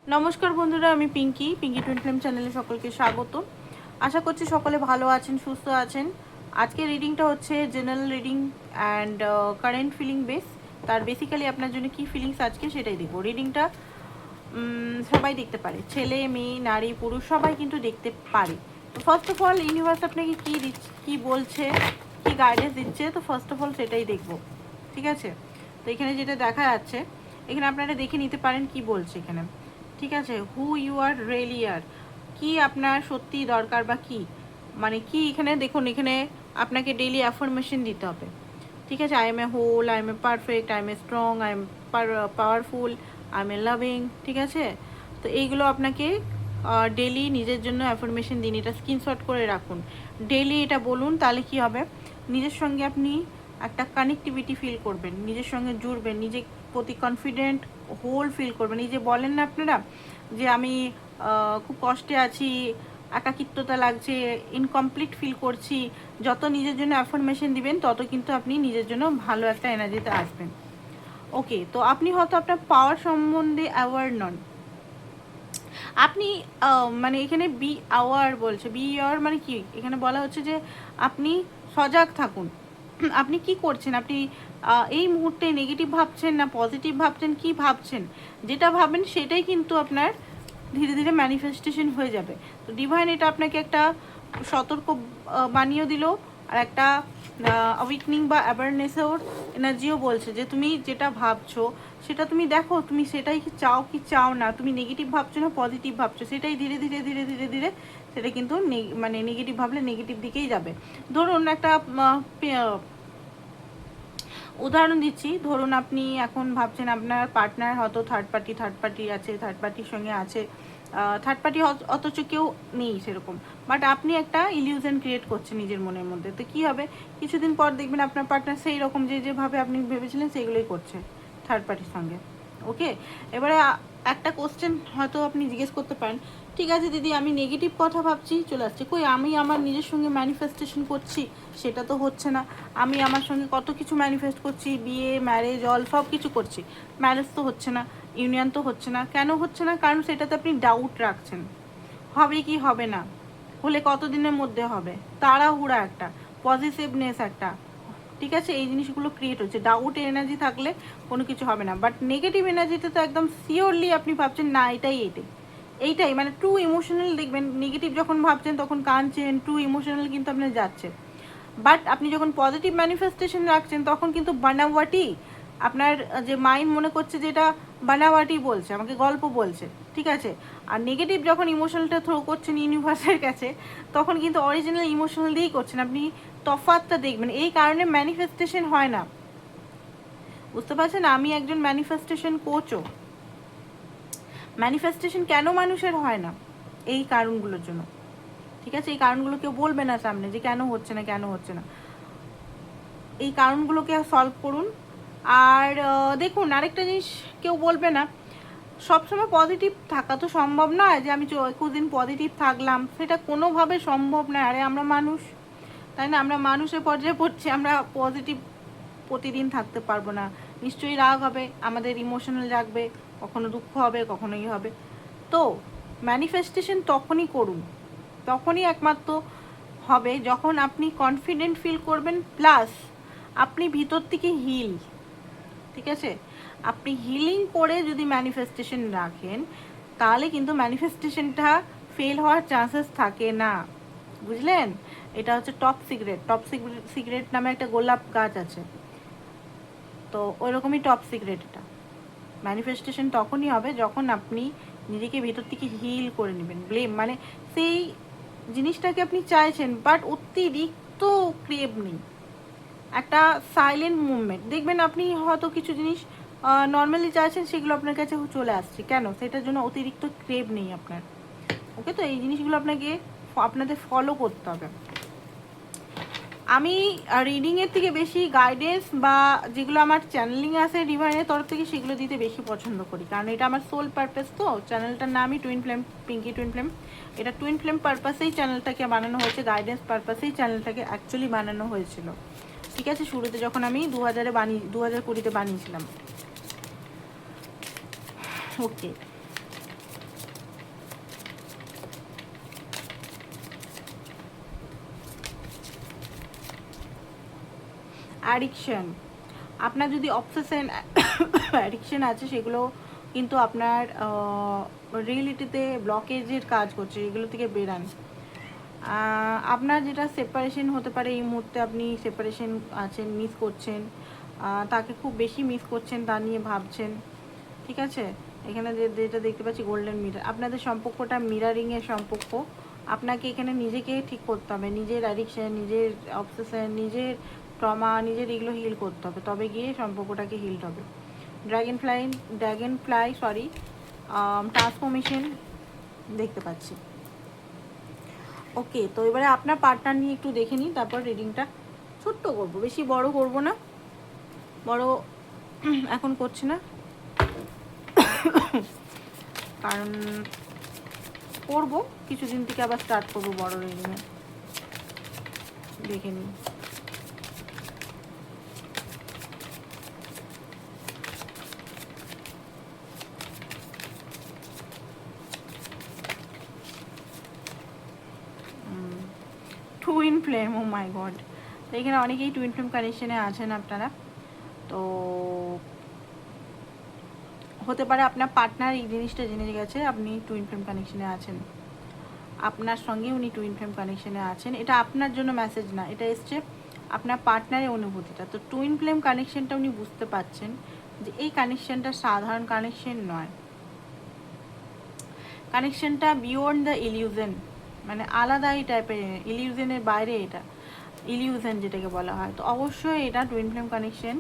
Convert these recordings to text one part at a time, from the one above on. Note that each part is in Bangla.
নমস্কার বন্ধুরা, আমি পিঙ্কি টুইন ফ্লেম চ্যানেলে সকলকে স্বাগত। আশা করছি সকলে ভালো আছেন, সুস্থ আছেন। আজকে রিডিংটা হচ্ছে general reading and current feeling base. তার বেসিক্যালি আপনার জন্য কি ফিলিংস আজকে সেটাই দেখব। রিডিংটা সবাই দেখতে পারে, ছেলে মেয়ে নারী পুরুষ সবাই কিন্তু দেখতে পারে। তো ফার্স্ট অফ অল ইউনিভার্স আপনাকে কী বলছে, কী গাইডেন্স দিচ্ছে, তো ফার্স্ট অফ অল সেটাই দেখব। ঠিক আছে, তো এখানে যেটা দেখা যাচ্ছে, এখানে আপনারা দেখে নিতে পারেন কি বলছে এখানে। ঠিক আছে, হু ইউ আর রিয়েলি আর, কি আপনার সত্যি দরকার বা কি মানে কি এখানে দেখুন, এখানে আপনাকে ডেইলি অ্যাফার্মেশন দিতে হবে। ঠিক আছে, I am a whole, I am a perfect, I am a strong, I am powerful, I am a loving. ঠিক আছে, তো এইগুলো আপনাকে ডেইলি নিজের জন্য অ্যাফার্মেশন দিন, এটা স্ক্রিনশট করে রাখুন, ডেইলি এটা বলুন। তাহলে কি হবে, নিজের সঙ্গে আপনি একটা কানেক্টিভিটি ফিল করবেন, নিজের সঙ্গে জুড়বেন, নিজের প্রতি কনফিডেন্ট হোল ফিল করবেন। এই যে বলেন না আপনারা যে আমি খুব কষ্টে আছি, একাকিত্বতা লাগছে, ইনকমপ্লিট ফিল করছি, যত নিজের জন্য অ্যাফার্মেশন দিবেন তত কিন্তু আপনি নিজের জন্য ভালো একটা এনার্জিতে আসবেন। ওকে, তো আপনি হয়তো আপনার পাওয়ার সম্বন্ধে অ্যাওয়ার নন। আপনি মানে এখানে বি আওয়ার বলছে, বি আওয়ার মানে কি, এখানে বলা হচ্ছে যে আপনি সজাগ থাকুন। আপনি কি করছেন, আপনি এই মুহূর্তে নেগেটিভ ভাবছেন না পজিটিভ ভাবছেন, কি ভাবছেন, যেটা ভাবেন সেটাই কিন্তু আপনার ধীরে ধীরে ম্যানিফেস্টেশন হয়ে যাবে। তো ডিভাইন এটা আপনাকে একটা সতর্ক বানিয়ে দিল, আর একটা অ্যাওয়েকনিং বা অ্যাওয়ারনেসের এনার্জিও বলছে যে তুমি যেটা ভাবছো সেটা তুমি দেখো, তুমি সেটাই কি চাও না, তুমি নেগেটিভ ভাবছো না পজিটিভ ভাবছো, সেটাই ধীরে ধীরে ধীরে ধীরে ধীরে সেটা কিন্তু মানে নেগেটিভ ভাবলে নেগেটিভ দিকেই যাবে। ধরুন একটা উদাহরণ দিচ্ছি, ধরুন আপনি এখন ভাবছেন আপনার পার্টনার হয়তো থার্ড পার্টি আছে, থার্ড পার্টির সঙ্গে আছে, থার্ড পার্টি অথচ কেউ নেই সেরকম, বাট আপনি একটা ইলিউশন ক্রিয়েট করছেন নিজের মনের মধ্যে। তো কী হবে, কিছুদিন পর দেখবেন আপনার পার্টনার সেই রকম যেভাবে আপনি ভেবেছিলেন সেগুলোই করছে থার্ড পার্টির সঙ্গে। ওকে, এবারে একটা কোশ্চেন হয়তো আপনি জিজ্ঞেস করতে পারেন, ঠিক আছে দিদি আমি নেগেটিভ কথা ভাবছি চলে আসছে, কই আমি আমার নিজের সঙ্গে ম্যানিফেস্টেশন করছি সেটা তো হচ্ছে না। আমি আমার সঙ্গে কত কিছু ম্যানিফেস্ট করছি, বিয়ে ম্যারেজ অল সব কিছু করছি, ম্যারেজ তো হচ্ছে না, ইউনিয়ন তো হচ্ছে না। কেন হচ্ছে না, কারণ সেটাতে আপনি ডাউট রাখছেন, হবে কি হবে না, হলে কতদিনের মধ্যে হবে, তাড়াহুড়া একটা, পজিটিভনেস একটা। ঠিক আছে, এই জিনিসগুলো ক্রিয়েট হচ্ছে, ডাউট এনার্জি থাকলে কোনো কিছু হবে না। বাট নেগেটিভ এনার্জিতে তো একদম শিওরলি আপনি ভাবছেন না এইটাই মানে ট্রু ইমোশনাল। দেখবেন নেগেটিভ যখন ভাবছেন তখন কাঁদছেন, ট্রু ইমোশনাল কিন্তু আপনার যাচ্ছে। বাট আপনি যখন পজিটিভ ম্যানিফেস্টেশন রাখছেন তখন কিন্তু বানাওয়াটি, আপনার যে মাইন্ড মনে করছে যে এটা বানাওয়াটি বলছে, আমাকে গল্প বলছে। ঠিক আছে, আর নেগেটিভ যখন ইমোশনালটা থ্রো করছেন ইউনিভার্সের কাছে তখন কিন্তু অরিজিনাল ইমোশনাল দিয়েই করছেন। আপনি তফাৎটা দেখবেন, এই কারণে ম্যানিফেস্টেশন হয় না। বুঝতে পারছেন, আমি একজন ম্যানিফেস্টেশন কোচও। ম্যানিফেস্টেশন কেন মানুষের হয় না, এই কারণগুলোর জন্য। ঠিক আছে, এই কারণগুলো কেউ বলবে না সামনে যে কেন হচ্ছে না, এই কারণগুলোকে সলভ করুন। আর দেখুন আরেকটা জিনিস, কেউ বলবে না সবসময় পজিটিভ থাকা তো সম্ভব নয়, যে আমি 21 দিন পজিটিভ থাকলাম, সেটা কোনোভাবে সম্ভব নয়। আরে আমরা মানুষ, তাই না, আমরা মানুষের পর্যায়ে পড়ছি, আমরা পজিটিভ প্রতিদিন থাকতে পারবো না। নিশ্চয়ই রাগ হবে, আমাদের ইমোশনাল জাগবে, কখনো দুঃখ হবে, কখনো হবে। তো ম্যানিফেস্টেশন তখনই করুন, তখনই একমাত্র হবে যখন আপনি কনফিডেন্ট ফিল করবেন, প্লাস আপনি ভিতর থেকে হিল। ঠিক আছে, আপনি হিলিং করে যদি ম্যানিফেস্টেশন রাখেন তাহলে কিন্তু ম্যানিফেস্টেশনটা ফেল হওয়ার চান্সেস থাকে না। বুঝলেন, এটা হচ্ছে টপ সিক্রেট নামে একটা গোলাপ গাছ আছে, তো ওই রকমই টপ সিক্রেট। এটা ম্যানিফেস্টেশন তখনই হবে যখন আপনি নিজেকে ভেতর থেকে হিল করে নেবেন। ব্লেম মানে সেই জিনিসটাকে আপনি চাইছেন বাট অতিরিক্ত ক্রেভ নেই, একটা সাইলেন্ট মুভমেন্ট। দেখবেন আপনি হয়তো কিছু জিনিস নর্মালি চাইছেন, সেগুলো আপনার কাছে চলে আসছে, কেন, সেটার জন্য অতিরিক্ত ক্রেভ নেই আপনার। ওকে, তো এই জিনিসগুলো আপনাদের ফলো করতে হবে। আমি রিডিংয়ের থেকে বেশি গাইডেন্স বা যেগুলো আমার চ্যানেলিং আছে ডিভাইনের তরফ থেকে সেগুলো দিতে বেশি পছন্দ করি, কারণ এটা আমার সোল পারপাস। তো চ্যানেলটার নামই twin flame, Pinky twin flame. এটা টুইন ফ্লেম পারপাসেই চ্যানেলটাকে বানানো হয়েছে, গাইডেন্স পারপাসেই চ্যানেলটাকে অ্যাকচুয়ালি বানানো হয়েছিল। ঠিক আছে, শুরুতে যখন আমি 2020-তে বানিয়েছিলাম। ওকে, অ্যাডিকশন, আপনার যদি অবসেশন অ্যাডিকশন আছে সেগুলো কিন্তু আপনার রিয়েলিটিতে ব্লকেজের কাজ করছে, এগুলো থেকে বেরান। আপনার যেটা সেপারেশন হতে পারে, এই মুহূর্তে আপনি সেপারেশন আছেন, মিস করছেন, তাকে খুব বেশি মিস করছেন, তা নিয়ে ভাবছেন, ঠিক আছে। এখানে যেটা দেখতে পাচ্ছি গোল্ডেন মিরর, আপনাদের সম্পর্কটা মিরারিংয়ের সম্পর্ক। আপনাকে এখানে নিজেকে ঠিক করতে হবে, নিজের অ্যাডিকশন, নিজের অবসেশন, নিজের ট্রমা, নিজের এগুলো হিল করতে হবে, তবে গিয়ে সম্পর্কটাকে হিলড হবে। ড্র্যাগন ফ্লাই ট্রান্সফরমেশন দেখতে পাচ্ছি। ওকে, তো এবারে আপনার পার্টনার নিয়ে একটু দেখে নিই, তারপর রিডিংটা ছোট্ট করবো, বেশি বড় করব না, বড় এখন করছি না, কারণ করবো কিছুদিন থেকে আবার স্টার্ট করবো বড় রিডিংয়ে। দেখে নিই। টুইন ফ্লেম, ও মাই গড, তো এখানে অনেকেই টুইন ফ্লেম কানেকশনে আছেন আপনারা। তো হতে পারে আপনার পার্টনার এই জিনিসটা জেনে গেছে আপনি টুইন ফ্লেম কানেকশনে আছেন, আপনার সঙ্গে উনি টুইন ফ্লেম কানেকশনে আছেন। এটা আপনার জন্য মেসেজ না, এটা এসছে আপনার পার্টনারের অনুভূতিটা। তো টুইন ফ্লেম কানেকশনটা উনি বুঝতে পারছেন যে এই কানেকশনটা সাধারণ কানেকশন নয়, কানেকশনটা বিয়ন্ড দ্য ইলিউশন, মানে আলাদা এই টাইপের, ইলিউশনের বাইরে, এটা ইলিউশন যেটাকে বলা হয়। তো অবশ্যই এটা টুইন ফ্লেম কানেকশন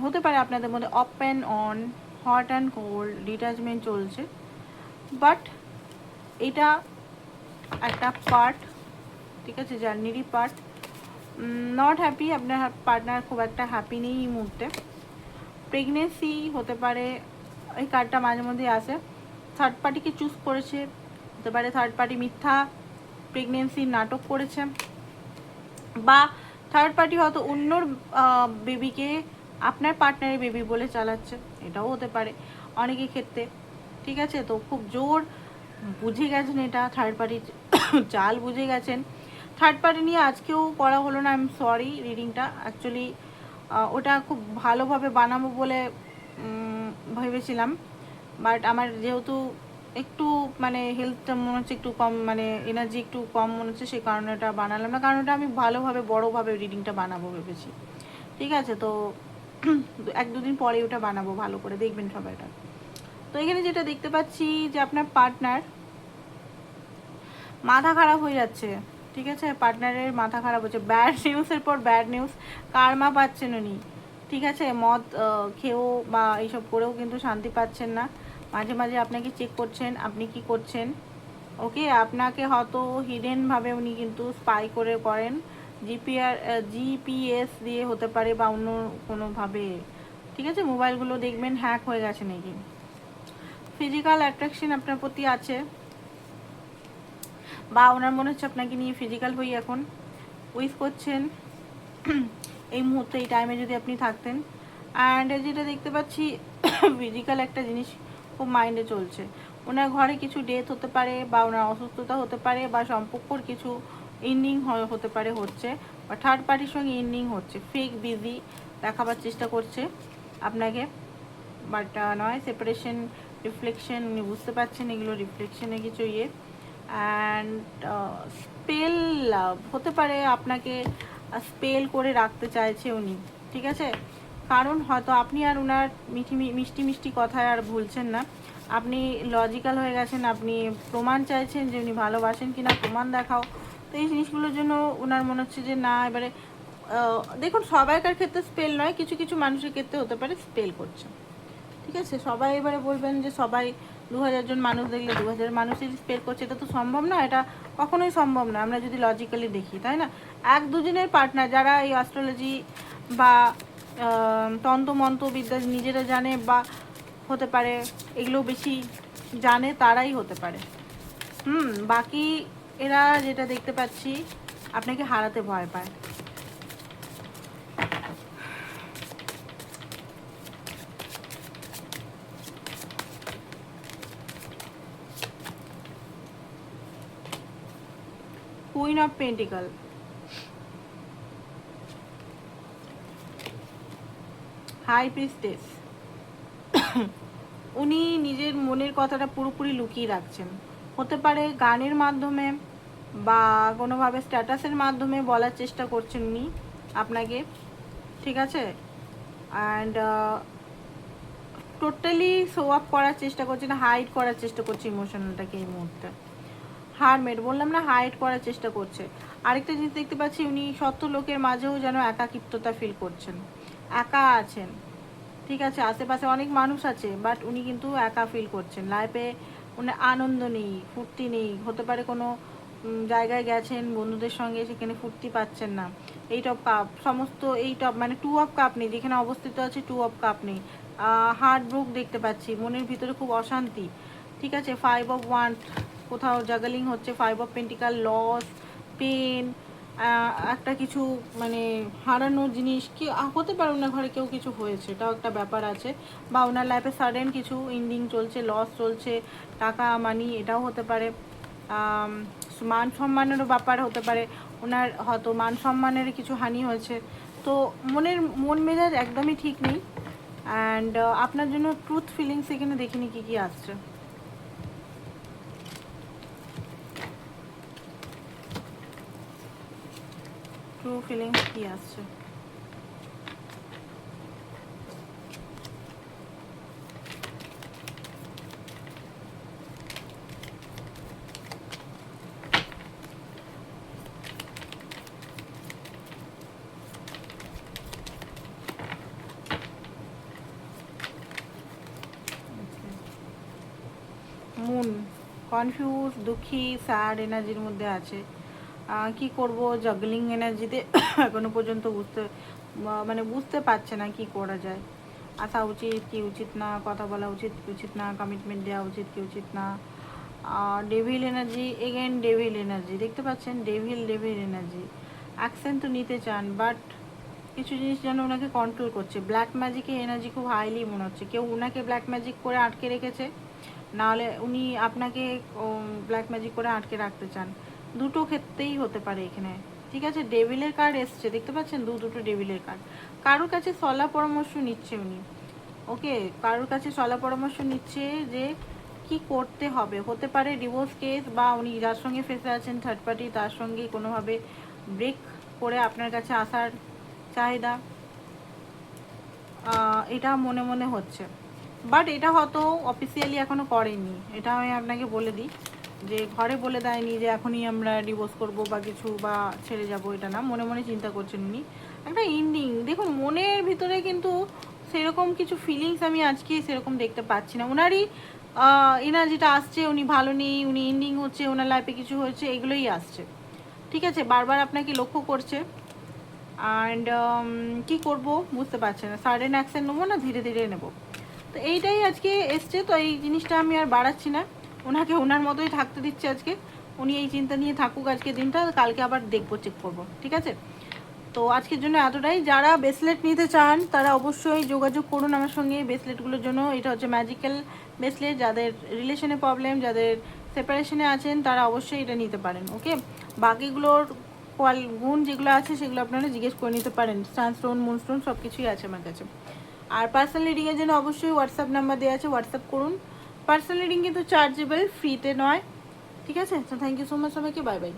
হতে পারে আপনাদের মধ্যে of and on, hot and cold, detachment চলছে, বাট এটা একটা পার্ট, ঠিক আছে, জার্নিরই পার্ট। নট হ্যাপি, আপনার পার্টনার খুব একটা হ্যাপি নেই এই মুহূর্তে। প্রেগনেন্সি হতে পারে, এই কার্ডটা মাঝে মধ্যে আসে, থার্ড পার্টিকে চুজ করেছে, হতে পারে থার্ড পার্টি মিথ্যা প্রেগনেন্সির নাটক করেছে, বা থার্ড পার্টি হয়তো অন্যর বেবিকে আপনার পার্টনারের বেবি বলে চালাচ্ছে, এটাও হতে পারে অনেকের ক্ষেত্রে, ঠিক আছে। তো খুব জোর বুঝে গেছেন, এটা থার্ড পার্টির চাল বুঝে গেছেন। থার্ড পার্টি নিয়ে আজকেও করা হলো না, আই এম সরি, রিডিংটা অ্যাকচুয়ালি ওটা খুব ভালোভাবে বানাবো বলে ভেবেছিলাম, বাট আমার যেহেতু একটু মানে হেলথটা মনে হচ্ছে একটু কম, মানে এনার্জি একটু কম মনে হচ্ছে, সেই কারণে এটা বানালাম না, কারণ ওটা আমি ভালোভাবে বড়োভাবে রিডিংটা বানাবো ভেবেছি, ঠিক আছে। তো এক দুদিন পরে ওটা বানাবো, ভালো করে দেখবেন সবাই এটা। তো এখানে যেটা দেখতে পাচ্ছি যে আপনার পার্টনার মাথা খারাপ হয়ে যাচ্ছে, ঠিক আছে, পার্টনারের মাথা খারাপ হচ্ছে, ব্যাড নিউজের পর ব্যাড নিউজ, কারমা পাচ্ছেন উনি, ঠিক আছে। মদ খেয়েও বা এইসব করেও কিন্তু শান্তি পাচ্ছেন না, মাঝে মাঝে আপনাকে চেক করছেন আপনি কি করছেন, ওকে। আপনাকে হয়তো হিডেনভাবে উনি কিন্তু স্পাই করেন, জিপিএস দিয়ে হতে পারে বা অন্য কোনোভাবে, ঠিক আছে। মোবাইলগুলো দেখবেন হ্যাক হয়ে গেছে নাকি। ফিজিক্যাল অ্যাট্রাকশন আপনার প্রতি আছে, বা ওনার মনে হচ্ছে আপনাকে নিয়ে ফিজিক্যাল হই এখন উইশ করছেন এই মুহূর্তে, এই টাইমে যদি আপনি থাকতেন। অ্যান্ড যেটা দেখতে পাচ্ছি ফিজিক্যাল একটা জিনিস খুব মাইন্ডে চলছে, ওনার ঘরে কিছু ডেথ হতে পারে, বা ওনার অসুস্থতা হতে পারে, বা সম্পর্কর কিছু এন্ডিং হতে পারে, হচ্ছে, বা থার্ড পার্টির সঙ্গে এন্ডিং হচ্ছে, ফেক বিজি দেখাবার চেষ্টা করছে আপনাকে, বাট নয়, সেপারেশন, রিফ্লেকশন, উনি বুঝতে পারছেন এগুলো রিফ্লেকশনে কিছু ইয়ে। অ্যান্ড স্পেল হতে পারে, আপনাকে স্পেল করে রাখতে চাইছে উনি, ঠিক আছে, কারণ হয়তো আপনি আর ওনার মিষ্টি মিষ্টি কথায় আর ভুলছেন না, আপনি লজিক্যাল হয়ে গেছেন, আপনি প্রমাণ চাইছেন যে উনি ভালোবাসেন কিনা, প্রমাণ দেখাও। তো এই জিনিসগুলোর জন্য ওনার মনে হচ্ছে যে না, এবারে দেখুন সবাইকার ক্ষেত্রে স্পেল নয়, কিছু কিছু মানুষের ক্ষেত্রে হতে পারে স্পেল করছে, ঠিক আছে। সবাই এবারে বলবেন যে সবাই 2000 জন মানুষ দেখলে 2000 মানুষই স্পেল করছে, এটা তো সম্ভব না, এটা কখনোই সম্ভব না আমরা যদি লজিক্যালি দেখি, তাই না। এক দুজনের পার্টনার যারা এই অ্যাস্ট্রোলজি বা তন্ত্রমন্ত্র বিদ্যা নিজেরা জানে, বা হতে পারে এগুলো বেশি জানে, তারাই হতে পারে। বাকি এরা যেটা দেখতে পাচ্ছি আপনাকে হারাতে ভয় পায়। Queen of pentacle, high priestess, উনি নিজের মনের কথাটা পুরোপুরি লুকিয়ে রাখছেন। হতে পারে গানের মাধ্যমে বা কোনোভাবে স্ট্যাটাসের মাধ্যমে বলার চেষ্টা করছেন উনি আপনাকে, ঠিক আছে? অ্যান্ড টোটালি শো আপ করার চেষ্টা করছেন, হাইড করার চেষ্টা করছে ইমোশনালটাকে এই মুহূর্তে। হারমেট বললাম না, হাইড করার চেষ্টা করছে। আরেকটা জিনিস দেখতে পাচ্ছি, উনি শত লোকের মাঝেও যেন একাকিত্বতা ফিল করছেন, একা আছেন, ঠিক আছে? আশেপাশে অনেক মানুষ আছে, বাট উনি কিন্তু একা ফিল করছেন। লাইফে উনার আনন্দ নেই, ফুর্তি নেই। হতে পারে কোনো জায়গায় গেছেন বন্ধুদের সঙ্গে, সেখানে ফুর্তি পাচ্ছেন না। এইট অফ কাপ, সমস্ত এইট অফ মানে 2 অফ কাপ নেই, যেখানে অবস্থিত আছে 2 অফ কাপ নেই। হার্ট ব্রোক দেখতে পাচ্ছি, মনের ভিতরে খুব অশান্তি, ঠিক আছে? 5 অফ ওয়ান্ড, কোথাও জাগালিং হচ্ছে। 5 অফ পেন্টিকাল, লস, পেন, একটা কিছু মানে হারানোর জিনিস কি হতে পারে, ওনার ঘরে কেউ কিছু হয়েছে, এটাও একটা ব্যাপার আছে। বা ওনার লাইফে সাডেন কিছু এন্ডিং চলছে, লস চলছে, টাকা মানি, এটাও হতে পারে। মান সম্মানেরও ব্যাপার হতে পারে, ওনার হয়তো মান সম্মানের কিছু হানি হয়েছে। তো মন মেজাজ একদমই ঠিক নেই। অ্যান্ড আপনার জন্য ট্রুথ ফিলিংস এখানে দেখিনি কী কী আসছে। ট্রু ফিলিংস কী আসছে? মুন কনফিউজ, দুঃখী, স্যাড এনার্জির মধ্যে আছে। কি করব, জাগলিং এনার্জিতে এখনো পর্যন্ত বুঝতে পারছে না কি করা যায়। আসা উচিত কি উচিত না, কথা বলা উচিত কি উচিত না, কমিটমেন্ট দেওয়া উচিত কি উচিত না। Devil energy, again devil energy দেখতে পাচ্ছেন, ডেভিল এনার্জি। অ্যাকশন তো নিতে চান, বাট কিছু জিনিস যেন ওনাকে কন্ট্রোল করছে। ব্ল্যাক ম্যাজিকের এনার্জি খুব হাইলি মনে হচ্ছে, কেউ ওনাকে ব্ল্যাক ম্যাজিক করে আটকে রেখেছে, নাহলে উনি আপনাকে ব্ল্যাক ম্যাজিক করে আটকে রাখতে চান। দুটো ক্ষেত্রেই হতে পারে এখানে, ঠিক আছে? ডেভিলের কার্ড এসছে, দেখতে পাচ্ছেন, দুটো ডেভিলের কার্ড। কারোর কাছে সলা পরামর্শ নিচ্ছে উনি, ওকে? কারোর কাছে সলা পরামর্শ নিচ্ছে যে কি করতে হবে। হতে পারে ডিভোর্স কেস, বা উনি যার সঙ্গে ফেসে আছেন থার্ড পার্টি, তার সঙ্গে কোনোভাবে ব্রেক করে আপনার কাছে আসার চাহিদা, এটা মনে মনে হচ্ছে। বাট এটা হয়তো অফিসিয়ালি এখনও করেনি, এটা আমি আপনাকে বলে দিই, যে ঘরে বলে দেয়নি যে এখনই আমরা ডিভোর্স করব বা কিছু, বা ছেড়ে যাব, এটা না, মনে মনে চিন্তা করছেন উনি একটা এন্ডিং। দেখুন মনের ভিতরে কিন্তু সেরকম কিছু ফিলিংস আমি আজকে সেরকম দেখতে পাচ্ছি না। ওনারই এনার্জিটা আসছে, উনি ভালো নেই, উনি এন্ডিং হচ্ছে, ওনার লাইফে কিছু হয়েছে, এগুলোই আসছে, ঠিক আছে? বারবার আপনাকে লক্ষ্য করছে। অ্যান্ড কী করবো বুঝতে পারছে না, সাডেন অ্যাকশন নেবো না ধীরে ধীরে নেবো, তো এইটাই আজকে এসছে। তো এই জিনিসটা আমি আর বাড়াচ্ছি না, ওনাকে ওনার মতোই থাকতে দিচ্ছি আজকে। উনি এই চিন্তা নিয়ে থাকুক আজকে দিনটা, কালকে আবার দেখবো, চেক করবো, ঠিক আছে? তো আজকের জন্য এতটাই। যারা ব্রেসলেট নিতে চান তারা অবশ্যই যোগাযোগ করুন আমার সঙ্গে ব্রেসলেটগুলোর জন্য। এটা হচ্ছে ম্যাজিক্যাল ব্রেসলেট, যাদের রিলেশনে প্রবলেম, যাদের সেপারেশনে আছেন, তারা অবশ্যই এটা নিতে পারেন, ওকে? বাকিগুলোর গুণ যেগুলো আছে সেগুলো আপনারা জিজ্ঞেস করে নিতে পারেন। সানস্টোন, মুনস্টোন সব কিছুই আছে আমার কাছে। আর পার্সোনাল রিডিংয়ের জন্য অবশ্যই হোয়াটসঅ্যাপ নাম্বার দেওয়া আছে, হোয়াটসঅ্যাপ করুন। পার্সোনাল রিডিং কিন্তু চার্জেবল, ফ্রিতে নয়, ঠিক আছে? তো থ্যাংক ইউ সো মাচ সবাইকে, বাই বাই।